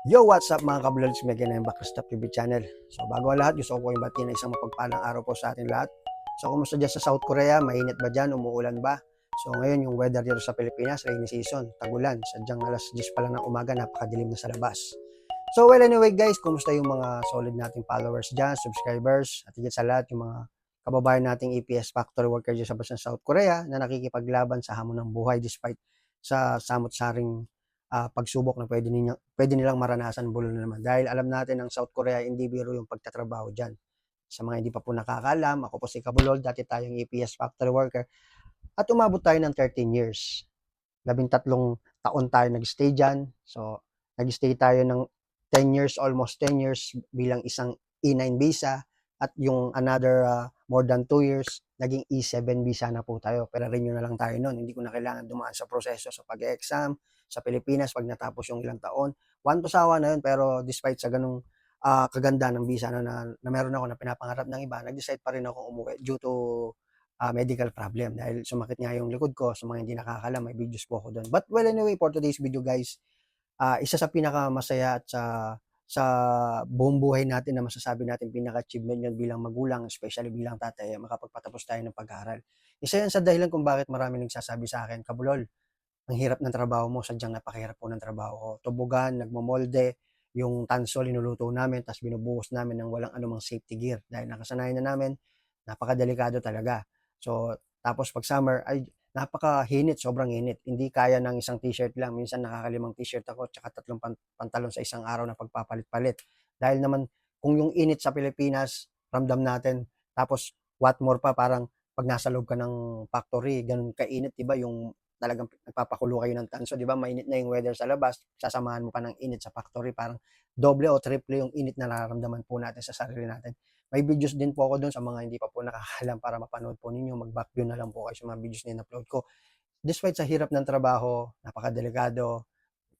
Yo, what's up mga kablods? Megan na yung Backstop TV channel. So bago ang lahat, gusto ko po yung batiin na isang mapagpalang araw po sa ating lahat. So kumusta dyan sa South Korea? Mainit ba dyan? Umuulan ba? So ngayon yung weather dito sa Pilipinas, rainy season, tagulan. Sadyang alas 10 pa lang ng umaga, napakadilim na sa labas. So well anyway guys, kumusta yung mga solid nating followers dyan, subscribers, at higit sa lahat yung mga kababayan nating EPS factory worker dyan sa bansang South Korea na nakikipaglaban sa hamon ng buhay despite sa samot-saring pagsubok na pwede nilang maranasan bulo na naman. Dahil alam natin ang South Korea, hindi biro yung pagtatrabaho dyan. Sa mga hindi pa po nakakaalam, ako po si Kabulol, dati tayong EPS factory worker at umabot tayo ng 13 years. 13 taon tayo nag-stay dyan. So, nag-stay tayo ng 10 years, almost 10 years bilang isang E9 visa at yung another more than 2 years, naging E7 visa na po tayo. Pero renew na lang tayo noon. Hindi ko na kailangan dumaan sa proseso sa pag-exam sa Pilipinas pag natapos yung ilang taon. One to sawa na yun, pero despite sa ganung kaganda ng visa na meron ako na pinapangarap ng iba, nag-decide pa rin ako umuwi due to medical problem dahil sumakit nga yung likod ko. Sa mga hindi nakakaalam, may videos po ako doon. But well, anyway, for today's video guys, isa sa pinakamasaya at sa buong buhay natin na masasabi natin pinaka-achievement yun bilang magulang, especially bilang tatay, makapagpatapos tayo ng pag-aaral. Isa yan sa dahilan kung bakit marami nagsasabi sa akin, Kabulol, ang hirap ng trabaho mo, sadyang napakahirap po ng trabaho ko. Tubugan, nagmomolde, yung tanso linuluto namin, tapos binubuhos namin ng walang anumang safety gear. Dahil nakasanayan na namin, napakadelikado talaga. So, tapos pag summer, ay napakahinit, sobrang init. Hindi kaya ng isang t-shirt lang. Minsan nakakalimang t-shirt ako, tsaka tatlong pantalon sa isang araw na pagpapalit-palit. Dahil naman, kung yung init sa Pilipinas, ramdam natin. Tapos, what more pa, parang pag nasa loob ka ng factory, ganun kainit, diba? Yung talagang nagpapakulo kayo ng tanso, di ba? Mainit na yung weather sa labas, sasamahan mo pa ng init sa factory, parang doble o triple yung init na nararamdaman po natin sa sarili natin. May videos din po ako doon sa mga hindi pa po nakakalam para mapanood po ninyo, mag-back view na lang po kayo sa mga videos na in-upload ko. Despite sa hirap ng trabaho, napakadelikado,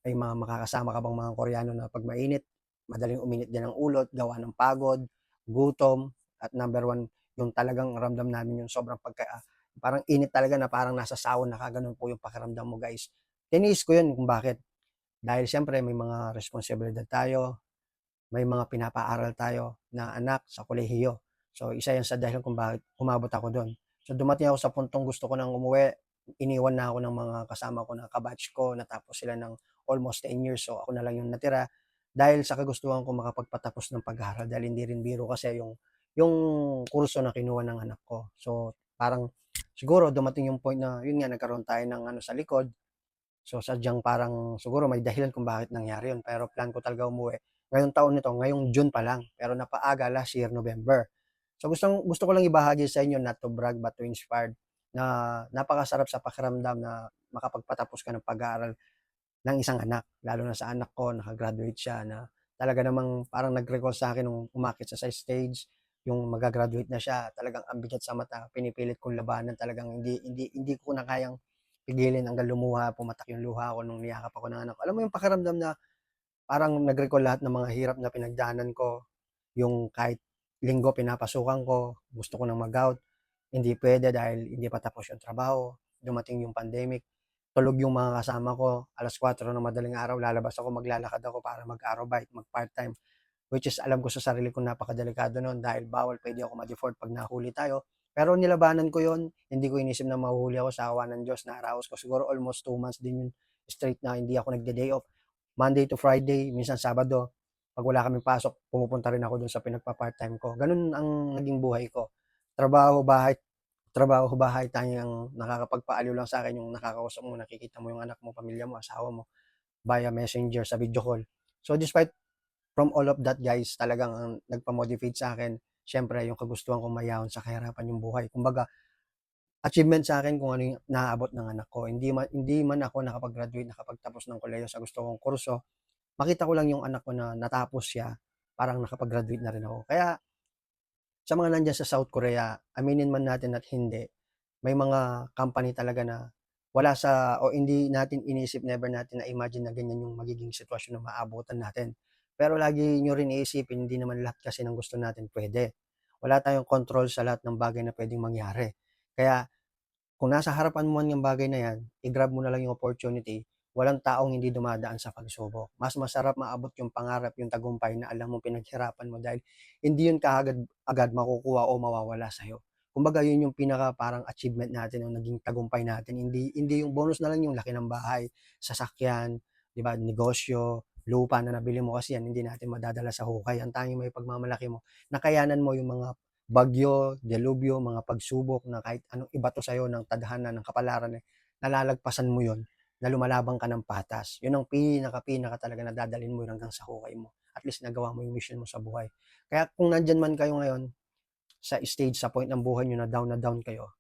may mga makakasama ka bang mga Koreano na pag mainit, madaling uminit din ang ulot, gawa ng pagod, gutom, at number one, yung talagang ramdam namin yung sobrang parang init talaga na parang nasa sauna ka, ganun po yung pakiramdam mo guys. Tiniis ko yun kung bakit. Dahil siyempre may mga responsibilidad tayo, may mga pinapaaral tayo na anak sa kolehiyo. So isa yan sa dahilan kung bakit umabot ako doon. So dumating ako sa puntong gusto ko nang umuwi, iniwan na ako ng mga kasama ko na kabatch ko, natapos sila ng almost 10 years. So ako na lang yung natira dahil sa kagustuhan ko makapagpatapos ng pag-aaral dahil hindi rin biro kasi yung kurso na kinuha ng anak ko. So parang siguro dumating yung point na yun nga nagkaroon tayo ng ano sa likod. So sadyang parang siguro may dahilan kung bakit nangyari yun. Pero plan ko talaga umuwi. Ngayong taon nito, ngayong June pa lang. Pero napaaga last year, November. So gusto ko lang ibahagi sa inyo, not to brag but to inspire, na napakasarap sa pakiramdam na makapagpatapos ka ng pag-aaral ng isang anak. Lalo na sa anak ko, nakagraduate siya na talaga namang parang nag-recall sa akin nung umakit sa stage, yung magagraduate na siya, talagang ang bigat sa mata, pinipilit kong labanan, talagang hindi ko na kayang pigilin hanggang lumuha, pumatak yung luha ko nung niyakap ako ng anak ko. Alam mo yung pakiramdam na parang nag-recall lahat ng mga hirap na pinagdaanan ko, yung kahit linggo pinapasukan ko, gusto ko nang mag-out, hindi pwede dahil hindi pa tapos yung trabaho, dumating yung pandemic, tulog yung mga kasama ko, alas 4 ng madaling araw, lalabas ako, maglalakad ako para mag-araw bike, mag-part-time, which is alam ko sa sarili ko napakadelikado nun dahil bawal, pwede ako ma-default pag nahuli tayo. Pero nilabanan ko yon, hindi ko inisip na mahuhuli ako sa awa ng Diyos, naaraos ko siguro almost 2 months din yung straight na hindi ako nagde-day off. Monday to Friday, minsan Sabado, pag wala kaming pasok, pumupunta rin ako dun sa pinagpa-part-time ko. Ganun ang naging buhay ko. Trabaho, bahay, trabaho, bahay, tanging ang nakakapagpaaliw lang sa akin yung nakakausap mo, nakikita mo yung anak mo, pamilya mo, asawa mo, via messenger, sa video call. So despite from all of that guys, talagang ang nagpa-motivate sa akin, syempre yung kagustuhan kong mayahon sa kahirapan yung buhay. Kumbaga, achievement sa akin kung ano yung naaabot ng anak ko. Hindi man ako nakapag-graduate, nakapagtapos ng kolehiyo sa gusto kong kurso, makita ko lang yung anak ko na natapos siya, parang nakapag-graduate na rin ako. Kaya sa mga nandiyan sa South Korea, aminin man natin at hindi, may mga company talaga na wala sa o hindi natin inisip, never natin na-imagine na ganyan yung magiging sitwasyon na maabutan natin. Pero lagi nyo rin iisipin, hindi naman lahat kasi ng gusto natin pwede. Wala tayong control sa lahat ng bagay na pwedeng mangyari. Kaya kung nasa harapan mo man yung bagay na yan, i-grab mo na lang yung opportunity. walang taong hindi dumadaan sa pagsubok. Mas masarap maabot yung pangarap, yung tagumpay na alam mong pinaghirapan mo dahil hindi yun kaagad-agad makukuha o mawawala sa'yo. Kumbaga yun yung pinaka parang achievement natin o naging tagumpay natin. Hindi yung bonus na lang yung laki ng bahay, sasakyan, 'di ba, negosyo, lupa na nabili mo kasi yan hindi natin madadala sa hukay. Ang tanging may pagmamalaki mo, nakayanan mo yung mga bagyo, delubyo, mga pagsubok na kahit anong ibato sa'yo ng tadhana, ng kapalaran, eh, nalalagpasan mo yun na lumalabang ka ng patas. Yun ang pinaka talaga na dadalhin mo hanggang sa hukay mo. At least nagawa mo yung mission mo sa buhay. Kaya kung nandyan man kayo ngayon, sa stage, sa point ng buhay nyo na down kayo,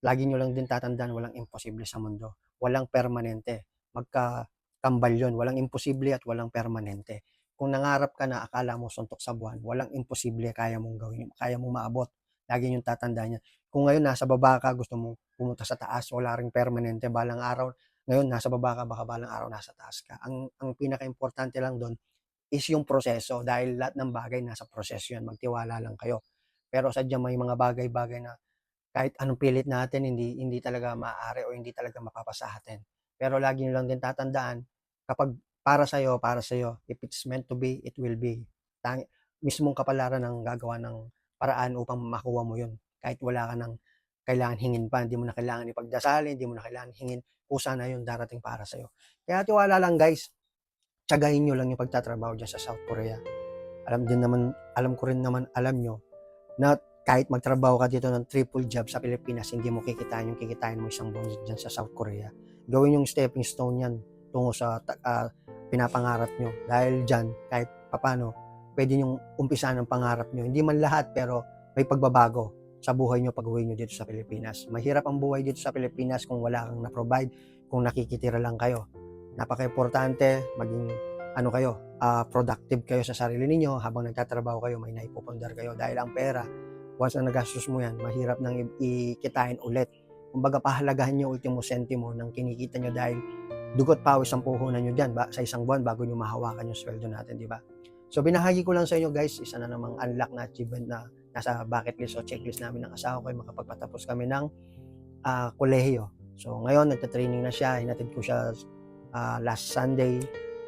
lagi nyo lang din tatandaan, walang imposible sa mundo. Walang permanente. Magkakambal yun. Walang imposible at walang permanente. Kung nangarap ka na akala mo suntok sa buwan, walang imposible, kaya mong gawin, kaya mong maabot. Lagi nyo tatandaan yan. Kung ngayon nasa baba ka, gusto mo pumunta sa taas, wala ring permanente. Balang araw, ngayon nasa baba ka, baka balang araw nasa taas ka. Ang pinaka-importante lang doon is yung proseso, dahil lahat ng bagay nasa proseso yan. Magtiwala lang kayo. Pero sadyang may mga bagay-bagay na kahit anong pilit natin hindi talaga maaari o hindi talaga mapapasa atin. Pero lagi niyo lang din tatandaan, kapag para sa'yo, if it's meant to be, it will be. Mismong kapalaran ang gagawa ng paraan upang makuha mo yun. Kahit wala ka ng kailangan hingin pa, hindi mo na kailangan ipagdasalin, hindi mo na kailangan hingin, kusa na yun darating para sa'yo. Kaya tiwala lang guys, tiyagahin niyo lang yung pagtatrabaho diyan sa South Korea. Alam ko rin naman, alam nyo na kahit magtrabaho ka dito ng triple job sa Pilipinas, hindi mo kikitain yung kikitain mo isang buwan dyan sa South Korea. Gawin yung stepping stone yan tungo sa pinapangarap nyo. Dahil dyan, kahit papano, pwede yung umpisa ng pangarap nyo. Hindi man lahat, pero may pagbabago sa buhay nyo pag-uwi nyo dito sa Pilipinas. Mahirap ang buhay dito sa Pilipinas kung wala kang na-provide, kung nakikitira lang kayo. Napaka-importante maging productive kayo sa sarili ninyo habang nagtatrabaho kayo, may naipupundar kayo dahil ang pera, once na nagastos mo yan, mahirap nang ikitain ulit. Kumbaga pahalagahan nyo ultimo sentimo ng kinikita nyo dahil dugot pawis ang puhunan nyo dyan sa isang buwan bago nyo mahawakan yung sweldo natin, di ba? So binahagi ko lang sa inyo guys, isa na namang unlock na achievement na nasa bucket list o checklist namin ng asawa ko ay makapagpatapos kami ng kolehiyo. So ngayon nagta-training na siya, hinatid ko siya last Sunday.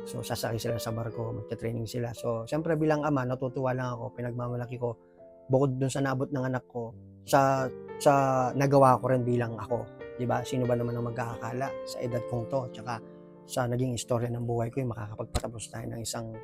So sasakay sila sa barko, magta-training sila. So siyempre bilang ama, natutuwa lang ako, pinagmamalaki ko bukod dun sa naabot ng anak ko, sa nagawa ko rin bilang ako, 'di ba? Sino ba naman ang magkakakala sa edad kong 'to, tsaka sa naging istorya ng buhay ko, yung makakapagpatapos tayo ng isang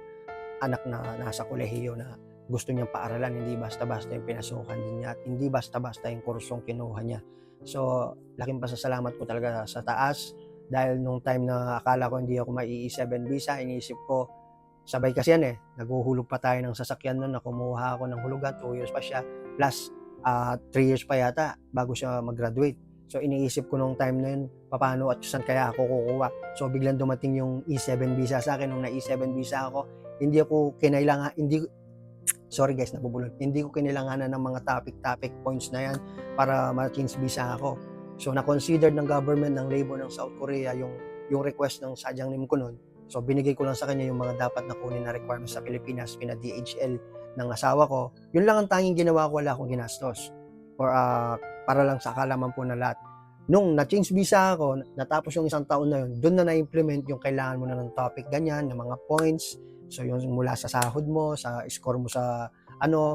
anak na nasa kolehiyo na gusto niyang paaralan, hindi basta-basta yung pinasukan din niya at hindi basta-basta yung kursong kinuha niya. So, laking pasasalamat ko talaga sa taas dahil nung time na akala ko hindi ako mai-E7 visa, iniisip ko, sabay kasi yan naghuhulog pa tayo ng sasakyan nun na kumuha ako ng hulugan, 2 years pa siya, plus 3 years pa yata bago siya mag-graduate. So iniisip ko nung time na yun, paano at saan kaya ako kukuha. So biglang dumating yung E7 visa sa akin. Nung na-E7 visa ako, sorry guys, nabubulol. Hindi ko kinailanganan ng mga topic points na yan para ma-change visa ako. So na-consider ng government ng labor ng South Korea yung request ng sadyang name ko noon. So binigay ko lang sa kanya yung mga dapat na kunin na requirements sa Pilipinas, pina-DHL ng asawa ko. Yun lang ang tanging ginawa ko, wala akong ginastos. Or para lang sa kalaman po na lahat. Nung na-change visa ako, natapos yung isang taon na yun, doon na na-implement yung kailangan mo na ng topic ganyan, ng mga points. So yung mula sa sahod mo, sa score mo sa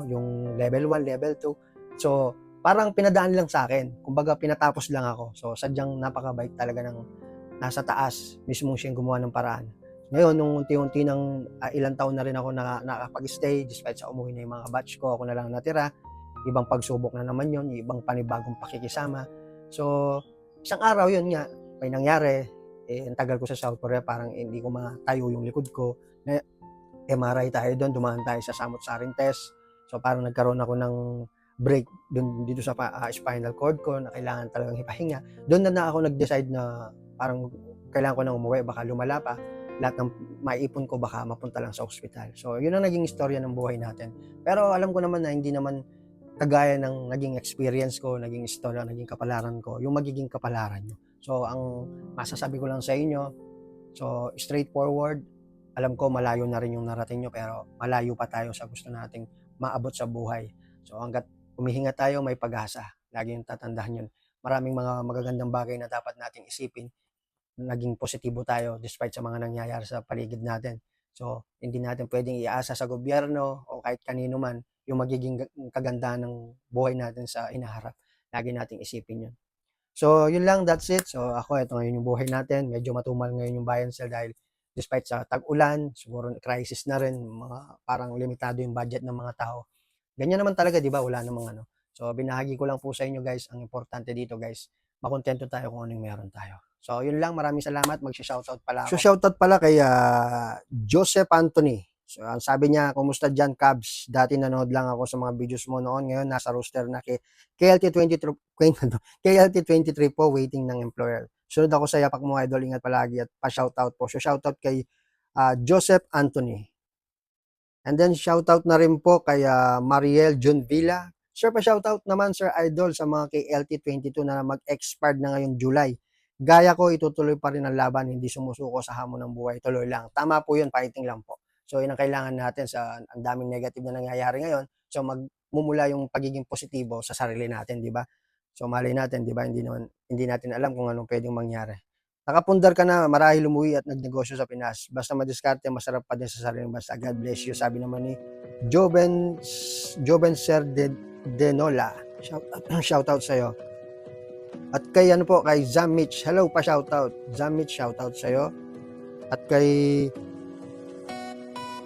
yung level 1, level 2. So parang pinadaan lang sa akin. Kumbaga pinatapos lang ako. So sadyang napakabait talaga ng nasa taas, mismo siyang gumawa ng paraan. Ngayon, nung unti-unti ng ilang taon na rin ako nakapag-stay, despite sa umuwi na yung mga batch ko, ako na lang natira. Ibang pagsubok na naman yon, ibang panibagong pakikisama. So, isang araw yun nga, may nangyari, ang tagal ko sa South Korea, parang hindi ko matayo yung likod ko. MRI tayo doon, dumaan tayo sa samot-saring test. So, parang nagkaroon ako ng break dito sa spinal cord ko na kailangan talagang ipahinga. Doon na ako nag-decide na parang kailangan ko nang umuwi, baka lumala pa. Lahat ng maiipon ko baka mapunta lang sa ospital. So, yun ang naging istorya ng buhay natin. Pero alam ko naman na hindi naman kagaya ng naging experience ko, naging istorya, naging kapalaran ko, yung magiging kapalaran nyo. So, ang masasabi ko lang sa inyo, so, straightforward, alam ko malayo na rin yung narating nyo, pero malayo pa tayo sa gusto nating maabot sa buhay. So, hanggat humihinga tayo, may pag-asa. Lagi yung tatandaan yun. Maraming mga magagandang bagay na dapat nating isipin. naging positibo tayo despite sa mga nangyayari sa paligid natin. So, hindi natin pwedeng iasa sa gobyerno o kahit kanino man yung magiging kagandahan ng buhay natin sa inaharap. Lagi nating isipin yun. So, yun lang, that's it. So, ako, ito ngayon yung buhay natin. Medyo matumal ngayon yung buy and sell dahil despite sa tag-ulan, siguro crisis na rin, mga parang limitado yung budget ng mga tao. Ganyan naman talaga, di ba? Wala namang ano. So, binahagi ko lang po sa inyo, guys. Ang importante dito, guys, makontento tayo kung anong meron tayo. So, yun lang. Maraming salamat. Mag-shoutout pala ako. So, shoutout pala kay Joseph Anthony. So, ang sabi niya, kumusta dyan, Cubs? Dati nanood lang ako sa mga videos mo noon. Ngayon, nasa roster na kay KLT23, KLT23 po, waiting ng employer. Sunod ako sa yapak mo, idol. Ingat palagi at pa-shoutout po. So, shoutout kay Joseph Anthony. And then, shoutout na rin po kay Mariel Jun Villa. Sir, pa-shoutout naman, Sir Idol, sa mga KLT22 na mag-expired na ngayong July. Gaya ko, itutuloy pa rin ang laban, hindi sumusuko sa hamon ng buhay. Tuloy lang. Tama po yun, fighting lang po. So, yun ang kailangan natin sa ang daming negative na nangyayari ngayon. So, magmumula yung pagiging positibo sa sarili natin, di ba? So, mali natin, di ba? Hindi natin alam kung anong pwedeng mangyari. Nakapundar ka na, marahil umuwi at nagnegosyo sa Pinas. Basta madiskarte, masarap pa din sa sariling bansa. God bless you. Sabi naman ni Joven Ser de Nola. Shoutout sa'yo. At kay ano po, kay Zamich. Hello pa, shoutout. Zamich, shoutout sa'yo. At kay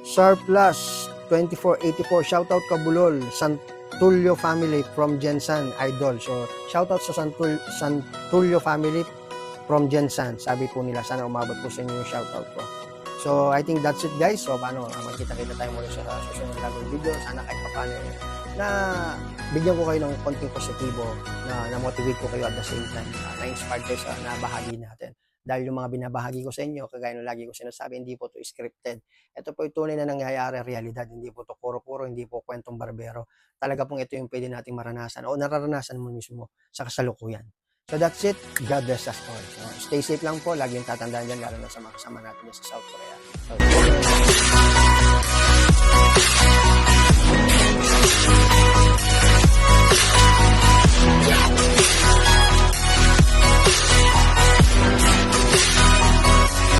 Surplus 2484, shoutout Kabulol, Santulio family from Jensan, idol. So, shoutout sa Santulio family from Jensan. Sabi po nila, sana umabot po sa inyo yung shoutout ko. So, I think that's it, guys. So, paano, magkita-kita tayo muli sa susunod na video. Sana kahit paano na bigyan ko kayo ng konting positibo, na motivate ko kayo at the same time, na-inspired kayo sa nabahagi natin. Dahil yung mga binabahagi ko sa inyo, kagaya ng lagi ko sinasabi, hindi po to scripted. Ito po yung tunay na nangyayari, realidad. Hindi po to puro-puro, hindi po kwentong barbero. Talaga pong ito yung pwede nating maranasan o nararanasan mo mismo sa kasalukuyan. So that's it. God bless us all. So, stay safe lang po. Lagi yung tatandaan dyan, lalo na sa mga kasama natin sa South Korea. So,